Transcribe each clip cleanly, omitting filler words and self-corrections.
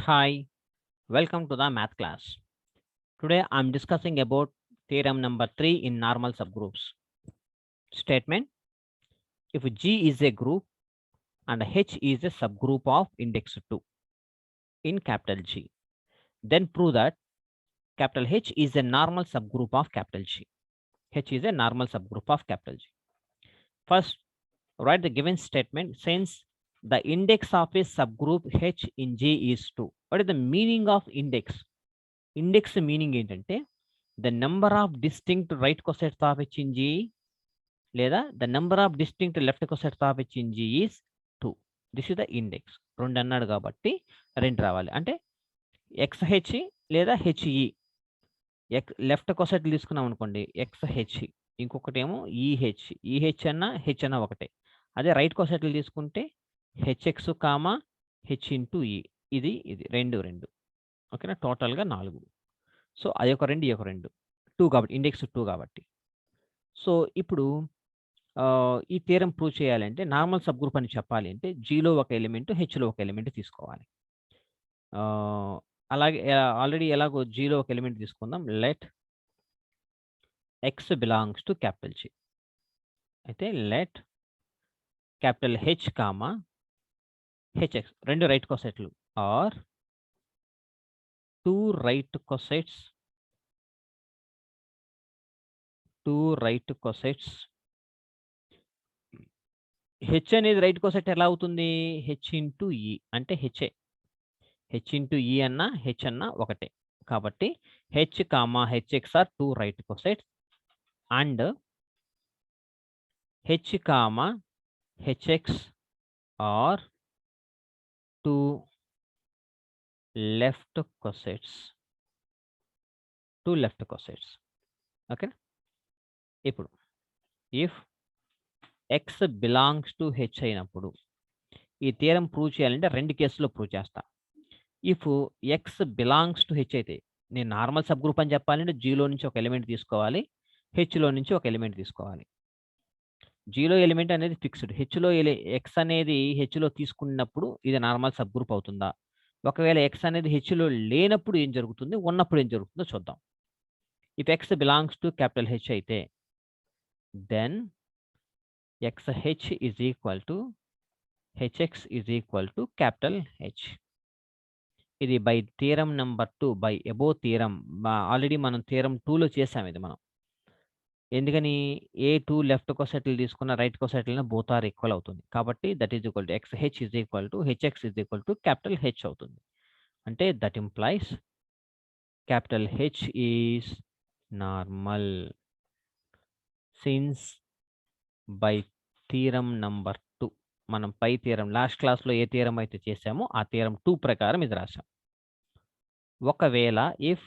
Hi, welcome to the math class. Today I'm discussing about theorem number 3 in normal subgroups. Statement: if G is a group and H is a subgroup of index 2 in capital G, then prove that capital H is a normal subgroup of capital G. H is a normal subgroup of capital G. First, write the given statement since the index of a subgroup H in G is 2. What is the meaning of index? Index meaning ఏంటంటే the number of distinct right cosets of H in G లేదా the number of distinct left cosets of H in G is 2. This is the index. 2 అన్నాడు కాబట్టి 2 రావాలి. అంటే XH లేదా HE. Left coset తీసుకున్నాం అనుకోండి XH, ఇంకొకటి ఏమో EH. EH అన్న H అన్న ఒకటే. అదే రైట్ కొసెట్లు తీసుకుంటే HX comma H into E. ఇది 2 ఓకేనా, టోటల్గా 4. సో అది ఒక 2, ఈ ఒక 2, 2 కాబట్టి ఇండెక్స్ 2 కాబట్టి. సో ఇప్పుడు ఈ థియరం ప్రూవ్ చేయాలంటే నార్మల్ సబ్ గ్రూప్ అని చెప్పాలి అంటే జీలో ఒక ఎలిమెంట్, హెచ్లో ఒక ఎలిమెంట్ తీసుకోవాలి. అలాగే ఆల్రెడీ ఎలాగో జీలో ఒక ఎలిమెంట్ తీసుకుందాం. Let X belongs to capital G. అయితే let capital H comma H X 2 right కొసెట్లు ఆర్ 2 రైట్ కొసెట్స్ హెచ్ అనేది రైట్ కొసెట్ ఎలా అవుతుంది? హెచ్ ఇంటూ ఈ అంటే హెచ్ఏ. హెచ్ ఇంటూ ఈ అన్న హెచ్ అన్న ఒకటే కాబట్టి H comma H X are 2 right cosets and H comma H X are 2 left cosets. Okay, ఇప్పుడు if X belongs to H అయినప్పుడు ఈ థియరం ప్రూవ్ చేయాలంటే 2 కేసులో ప్రూవ్ చేస్తా. If X belongs to H అయితే నేను నార్మల్ సబ్ గ్రూప్ అని చెప్పాలంటే జీలో నుంచి ఒక ఎలిమెంట్ తీసుకోవాలి, హెచ్లో నుంచి ఒక ఎలిమెంట్ తీసుకోవాలి. జీలో ఎలిమెంట్ అనేది ఫిక్స్డ్, హెచ్లో ఎక్స్ అనేది హెచ్లో తీసుకున్నప్పుడు ఇది నార్మల్ సబ్ గ్రూప్ అవుతుందా? ఒకవేళ ఎక్స్ అనేది హెచ్లో లేనప్పుడు ఏం జరుగుతుంది, ఉన్నప్పుడు ఏం జరుగుతుందో చూద్దాం. If X belongs to capital H అయితే then XH is equal to HX is equal to capital H. ఇది by theorem number 2, by above theorem. Already మనం థియరం 2లో చేసాం ఇది మనం. ఎందుకని A2 లెఫ్ట్ కొసెట్లు తీసుకున్న రైట్ కొసెట్లను బోత్ ఆర్ ఈక్వల్ అవుతుంది కాబట్టి that is equal to XH is equal to HX is equal to capital H అవుతుంది. అంటే that implies capital H is normal since by theorem number 2 మనం పై థియరం లాస్ట్ క్లాస్లో ఏ theorem అయితే చేసామో ఆ theorem 2 ప్రకారం ఇది రాసాం. ఒకవేళ if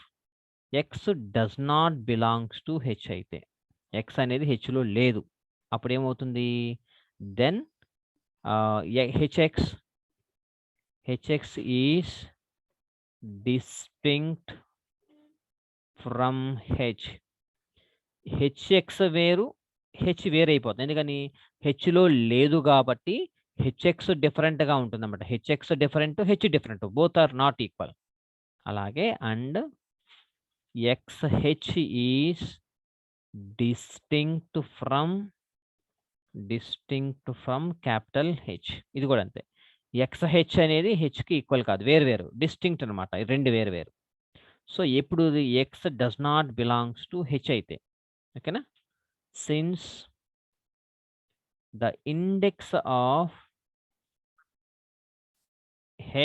X does not belongs to H అయితే, ఎక్స్ అనేది హెచ్లో లేదు, అప్పుడు ఏమవుతుంది? Then H X is distinct from H. H X వేరు, హెచ్ వేరైపోతుంది. ఎందుకని హెచ్లో లేదు కాబట్టి హెచ్ఎక్స్ డిఫరెంట్గా ఉంటుంది అన్నమాట. H X different, H different, both are not equal. అలాగే and XH is distinct from capital H. ఇది కూడా అంతే. XH అనేది హెచ్కి ఈక్వల్ కాదు, వేరు డిస్టింక్ట్ అనమాట, 2 వేరు. సో ఎప్పుడు X does not belongs to H అయితే, ఓకేనా, since the index of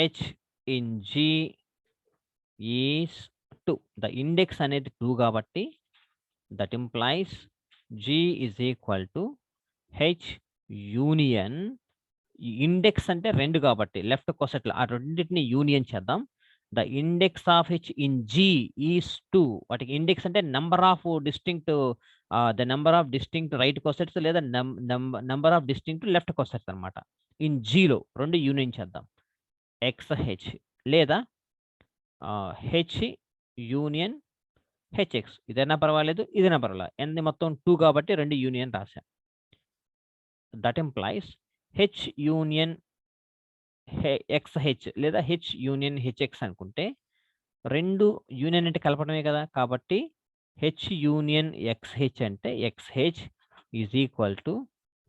H in G is 2. The index అనేది 2 కాబట్టి that implies G is equal to H union. Index అంటే 2 కాబట్టి లెఫ్ట్ కొసెట్లు ఆ రెండింటిని యూనియన్ చేద్దాం. The index of H in G is 2. వాటికి ఇండెక్స్ అంటే number of distinct, the number of distinct right cosets లేదా number of distinct left cosets అనమాట. ఇన్ జీలో 2 యూనియన్ చేద్దాం. XH లేదా హెచ్ యూనియన్ హెచ్ఎక్స్, ఇదైనా పర్వాలేదు, ఇదైనా పర్వాలేదు, ఎన్ని మొత్తం 2 కాబట్టి 2 యూనియన్ రాశాం. That implies H union XH లేదా H యూనియన్ HX అనుకుంటే 2 యూనియన్ అంటే కలపడమే కదా! కాబట్టి H యూనియన్ XH అంటే XH is equal to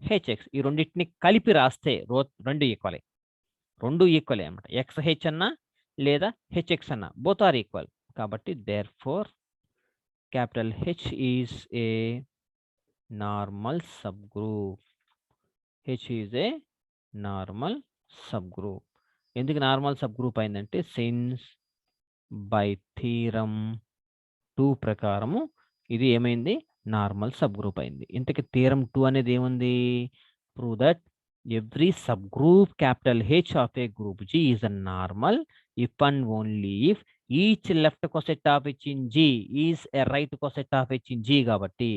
HX. ఈ రెండిటిని కలిపి రాస్తే 2 ఈక్వలే. 2 ఈక్వలే అన్నమాట. XH అన్నా లేదా HX అన్నా బోత్ ఆర్ ఈక్వల్. కాబట్టి therefore capital H is a normal subgroup. H is a normal subgroup. ఎందుకు నార్మల్ సబ్‌గ్రూప్ అయిందంటే సిన్స్ బై థీరం 2 ప్రకారము ఇది ఏమైంది? నార్మల్ సబ్‌గ్రూప్ అయింది. ఇంతకీ థీరం 2 అనేది ఏముంది? Prove that every subgroup capital H of a group G is a normal if and only if each left coset of H in G is a right coset of H in G కాబట్టి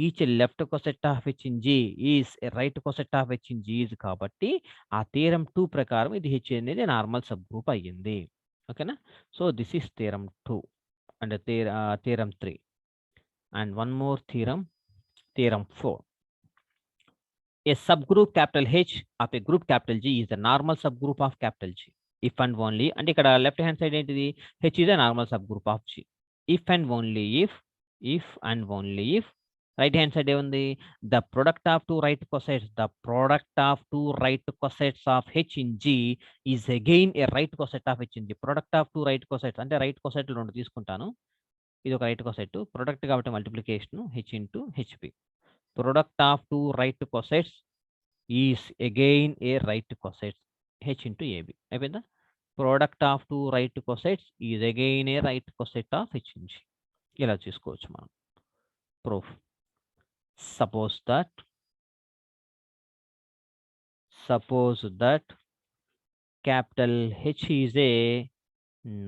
each left coset of H in G is a right coset of H in G is కాబట్టి ఆ theorem 2 ప్రకారం ఇది H అనేది normal subgroup అయ్యింది. ఓకేనా? So this is theorem 2 and theorem 3. And one more theorem, theorem 4. A subgroup capital H of a group capital G is the normal subgroup of capital G. If and only, and ఇక్కడ left hand side ఏంటిది? H is a normal subgroup of G. If and only if and only if, right hand side ఏముంది? The product of two right cosets of H in G is again a right coset of H in G. Product of two right cosets అంటే right coset 2 తీసుకుంటాను. ఇది ఒక right coset. Product కాబట్టి multiplication H into HB. Product of 2 right cosets is again a right coset H into AB. అయిపోయిందా? Product of 2 right cosets is again a right coset of H in G. ఇలా చూసుకోవచ్చు మనం. Proof. Suppose that capital H is a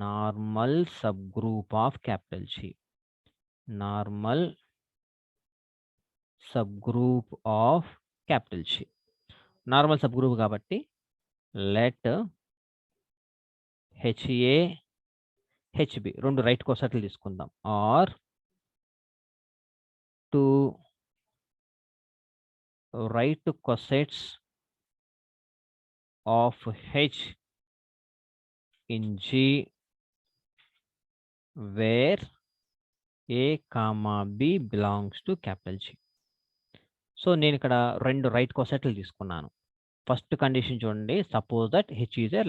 normal subgroup of capital G. Normal subgroup of capital G. Normal subgroup కాబట్టి let HA HB 2 right కోసెట్లు తీసుకుందాం. Are 2 right cosets of H in G where A, B belongs to capital G. So నేను ఇక్కడ 2 right కోసెట్లు తీసుకున్నాను. First condition చూడండి. Suppose that H is a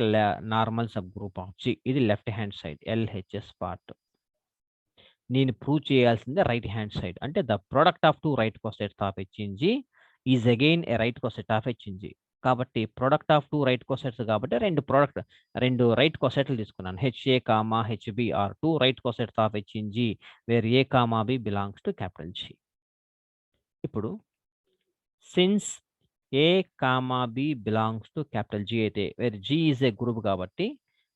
normal subgroup of G. ఇది left hand side LHS part. నేను prove చేయాల్సిందే right hand side. అంటే the product of 2 right cosets of H in G is again a right coset of H in G. కాబట్టి product of 2 right cosets కాబట్టి 2 right కోసెట్లు తీసుకున్నాను. HA, HB are 2 right cosets of H in G where A, B belongs to capital G. ఇప్పుడు since A, B belongs to capital G అయితే where G is a group కాబట్టి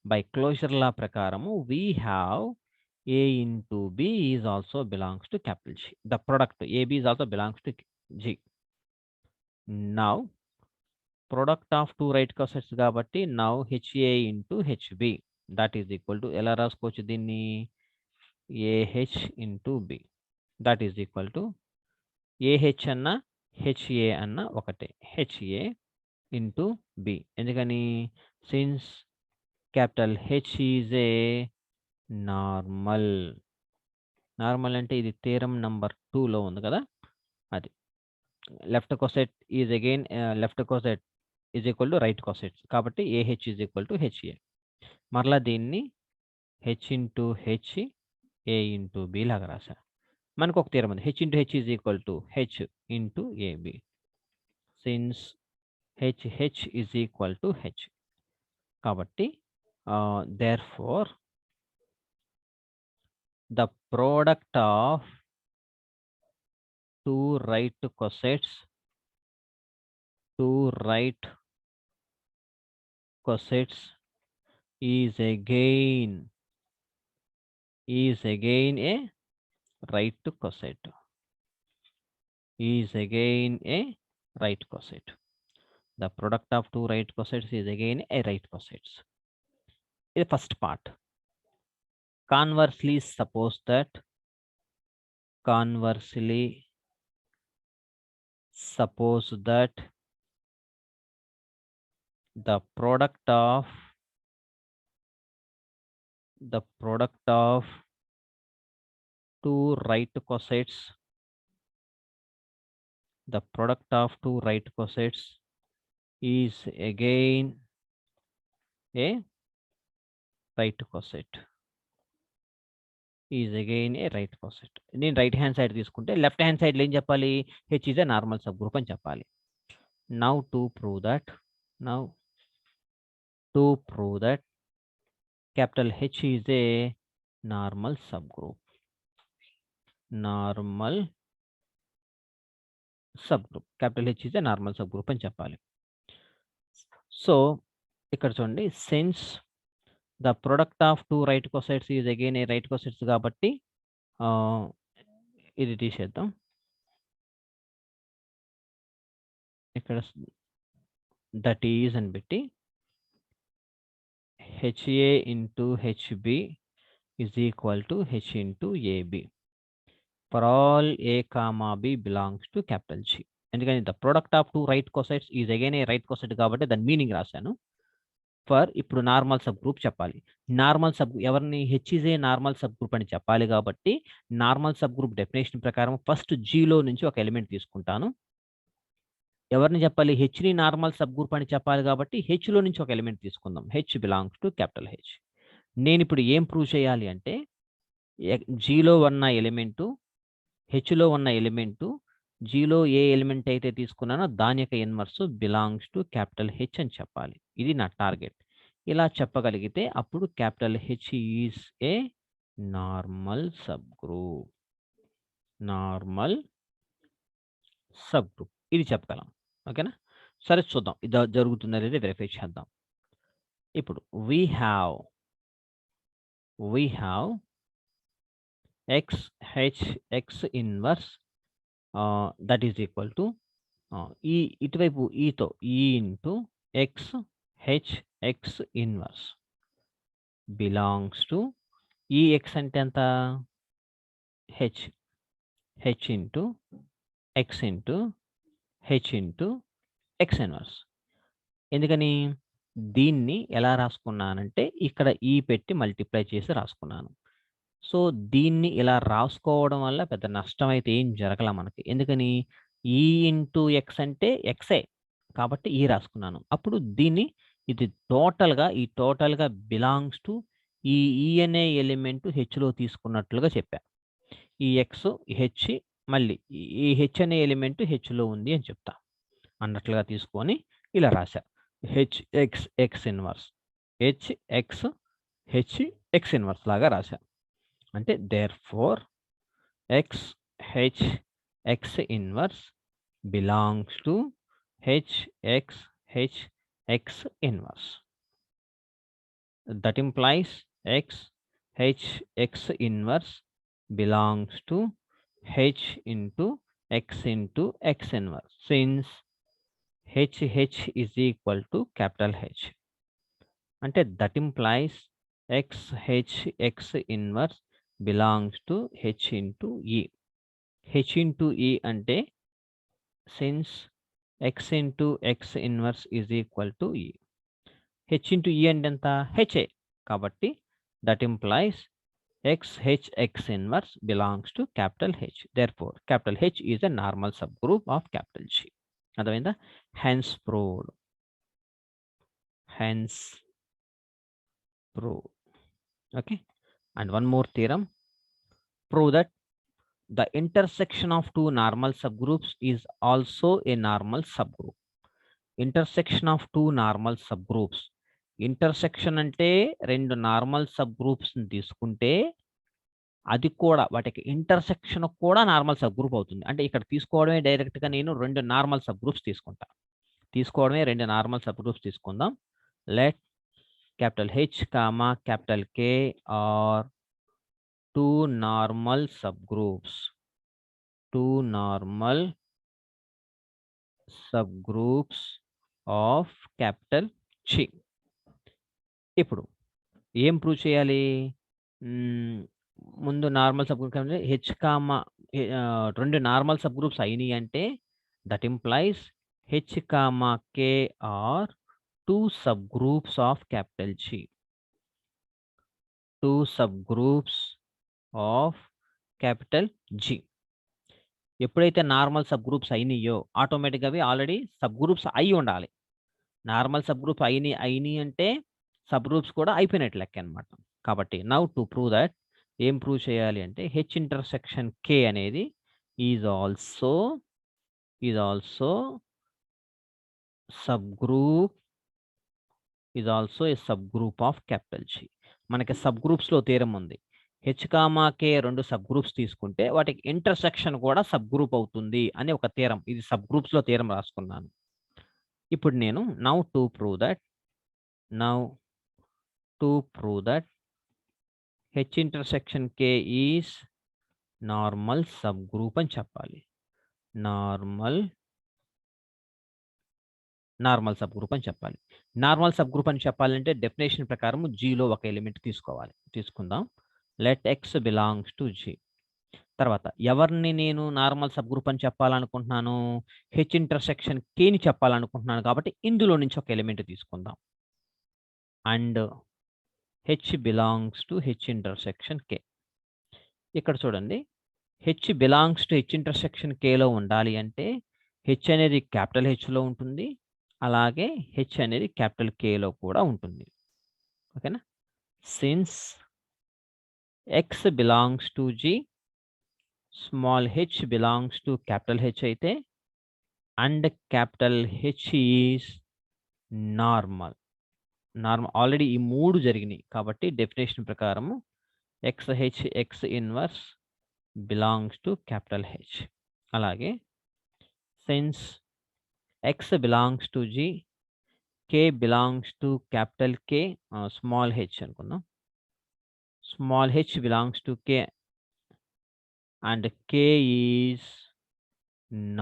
by closure law ప్రకారము we have A into B is also belongs to capital G. The product AB is also belongs to G. Now product of 2 right cossets కాబట్టి now HA into HB that is equal to ఎలా రాసుకోవచ్చు దీన్ని? AH into B that is equal to AH అన్న HA అన్న ఒకటే. HA into B. ఎందుకని? Since capital H is a normal. Normal అంటే ఇది థీరం నంబర్ 2లో ఉంది కదా, అది. Left coset is again left coset is equal to right coset కాబట్టి AH is equal to HA. మరలా దీన్ని H into H A into B లాగా రాసా. మనకు ఒక థీరం ఉంది. H into H is equal to H into AB. Since H is equal to H. కాబట్టి therefore the product of 2 right cossets is again a right cosset. The product of 2 right cossets is again a right cosset. The first part. Conversely, suppose that the product of the product of two right cosets, the product of two right cosets is again a right coset. Is again a right coset. నేను right hand side తీసుకుంటే left hand సైడ్లో ఏం చెప్పాలి? H is a normal subgroup అని చెప్పాలి. Now to prove that capital H is a normal subgroup. Capital H is a normal subgroup అని చెప్పాలి. So ఇక్కడ చూడండి, since the product of two right cosets is again a right cosets కాబట్టి ఇది తీసేద్దాం. ఇక్కడ that is అని పెట్టి HA into H B is equal to H into A B for all A comma B belongs to capital G. ఎందుకని the product of two right cosets is again a right coset కాబట్టి దాని meaning రాశాను. For ఇప్పుడు normal subgroup చెప్పాలి. Normal sub ఎవరిని? H is a normal subgroup అని చెప్పాలి కాబట్టి నార్మల్ సబ్ గ్రూప్ డెఫినేషన్ ప్రకారం ఫస్ట్ జీలో నుంచి ఒక ఎలిమెంట్ తీసుకుంటాను. ఎవరిని చెప్పాలి? హెచ్ని నార్మల్ సబ్ గ్రూప్ అని చెప్పాలి కాబట్టి హెచ్లో నుంచి ఒక ఎలిమెంట్ తీసుకుందాం. H belongs to capital H. నేను ఇప్పుడు ఏం ప్రూవ్ చేయాలి అంటే జీలో ఉన్న ఎలిమెంటు, హెచ్లో ఉన్న ఎలిమెంటు, జీలో ఏ ఎలిమెంట్ అయితే తీసుకున్నానో దాని యొక్క inverse belongs to capital H అని చెప్పాలి. ఇది నా టార్గెట్. ఇలా చెప్పగలిగితే అప్పుడు capital H is a normal sub group. ఇది చెప్పగలం. ఓకేనా? సరే, చూద్దాం ఇది జరుగుతుందా లేదా వెరిఫై చేద్దాం. ఇప్పుడు we have X inverse that is equal to ఇటువైపు ఈతో ఈ into X inverse belongs to ఈ ఎక్స్ అంటే ఎంత? H into X into H into X inverse. ఎందుకని దీన్ని ఎలా రాసుకున్నానంటే ఇక్కడ ఈ పెట్టి మల్టిప్లై చేసి రాసుకున్నాను. సో దీన్ని ఇలా రాసుకోవడం వల్ల పెద్ద నష్టం అయితే ఏం జరగల మనకి. ఎందుకని ఈ ఇంటూ ఎక్స్ అంటే ఎక్సే కాబట్టి ఈ రాసుకున్నాను. అప్పుడు దీన్ని ఇది టోటల్గా బిలాంగ్స్ టు ఈ అనే ఎలిమెంట్ హెచ్లో తీసుకున్నట్లుగా చెప్పా. ఈ ఎక్స్ హెచ్ మళ్ళీ ఈ హెచ్ అనే ఎలిమెంట్ హెచ్లో ఉంది అని చెప్తా అన్నట్లుగా తీసుకొని ఇలా రాశా. హెచ్ ఇన్వర్స్ హెచ్ ఇన్వర్స్ లాగా రాశా. అంటే therefore X inverse belongs to X inverse. That implies X inverse belongs to h into x inverse since h is equal to capital H. అంటే that implies x inverse belongs to h into e. h into e అంటే since x into x inverse is equal to e. h into e అంటే ఎంత? h కాబట్టి that implies x inverse belongs to capital H. Therefore, capital H is a normal subgroup of capital G. అర్థమైందా? Hence proved. Okay. And one more theorem. Prove that the intersection of two normal subgroups is also a normal subgroup. Intersection of two normal subgroups. Intersection అంటే రెండు normal sub groups తీసుకుంటే అది కూడా వాటికి intersection కూడా normal sub group అవుతుంది. అంటే ఇక్కడ తీసుకోవడమే డైరెక్ట్గా నేను రెండు నార్మల్ సబ్ గ్రూప్స్ తీసుకుందాం. Let capital H comma capital K are two normal subgroups of capital G. ఇప్పుడు ఏం ప్రూవ్ చేయాలి? ముందు normal subgroup H comma రెండు నార్మల్ సబ్ గ్రూప్స్ అయినాయి అంటే that implies H comma K are two subgroups of capital G. 2 subgroups of capital G. ఎప్పుడైతే normal subgroups అయినాయో ఆటోమేటిక్గా అవి ఆల్రెడీ సబ్ గ్రూప్స్ అయి ఉండాలి. నార్మల్ సబ్ గ్రూప్ అయినాయి అంటే సబ్ గ్రూప్స్ కూడా అయిపోయినట్టు లెక్క అనమాట. కాబట్టి నౌ టు ప్రూవ్ దట్ ఏం ప్రూవ్ చేయాలి అంటే హెచ్ ఇంటర్సెక్షన్ కే అనేది is also subgroup is also a subgroup of capital G. మనకి సబ్ గ్రూప్స్ లో థీరం ఉంది. హెచ్ కామా కే 2 సబ్ గ్రూప్స్ తీసుకుంటే వాటికి ఇంటర్సెక్షన్ కూడా సబ్ గ్రూప్ అవుతుంది అని ఒక థీరం. ఇది సబ్ గ్రూప్స్ లో థీరం రాసుకున్నాను. ఇప్పుడు నేను now to prove that H intersection K is normal subgroup అని చెప్పాలి. నార్మల్ సబ్ గ్రూప్ అని చెప్పాలి. నార్మల్ సబ్ గ్రూప్ అని చెప్పాలంటే డెఫినేషన్ ప్రకారం జీలో ఒక ఎలిమెంట్ తీసుకోవాలి. తీసుకుందాం. Let X belongs to G. తర్వాత ఎవరిని నేను నార్మల్ సబ్ గ్రూప్ అని చెప్పాలనుకుంటున్నాను? హెచ్ ఇంటర్సెక్షన్ కేని చెప్పాలనుకుంటున్నాను. కాబట్టి ఇందులో నుంచి ఒక ఎలిమెంట్ తీసుకుందాం. And H belongs to H intersection K. ఇక్కడ చూడండి, H belongs to H intersection కేలో ఉండాలి అంటే హెచ్ అనేది క్యాపిటల్ హెచ్లో ఉంటుంది, అలాగే హెచ్ అనేది క్యాపిటల్ కేలో కూడా ఉంటుంది. ఓకేనా? Since X belongs to G, small h belongs to capital H అయితే and capital H is normal. Already ఈ 3 జరిగినాయి కాబట్టి డెఫినేషన్ ప్రకారము X inverse belongs to capital H. అలాగే since X belongs to G, K belongs to capital K, small h అనుకుందాం. Small h belongs to K and K is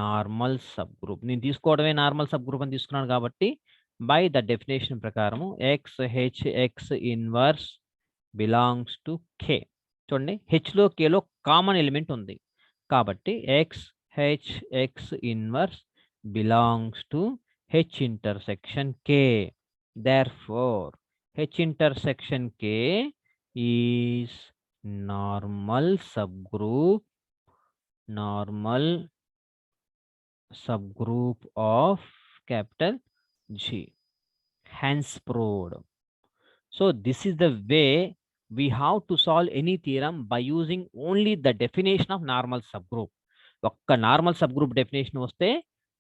normal subgroup. నేను తీసుకోవడమే normal subgroup అని తీసుకున్నాను కాబట్టి by the definition ప్రకారము X inverse belongs to కే. చూడండి, హెచ్లో Khelo common element ఉంది కాబట్టి X inverse belongs to H intersection K. Therefore, H intersection K is normal subgroup of capital G. Hence proved. So this is the way we have to solve any theorem by using only the definition of normal subgroup. ఒక్క normal subgroup definition వస్తే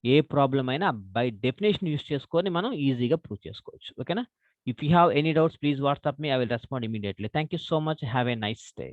ఏ problem అయినా by definition use చేసుకొని మనం ఈజీగా prove చేసుకోవచ్చు. ఓకేనా? If you have any doubts please WhatsApp me. I will respond immediately. Thank you so much. Have a nice day.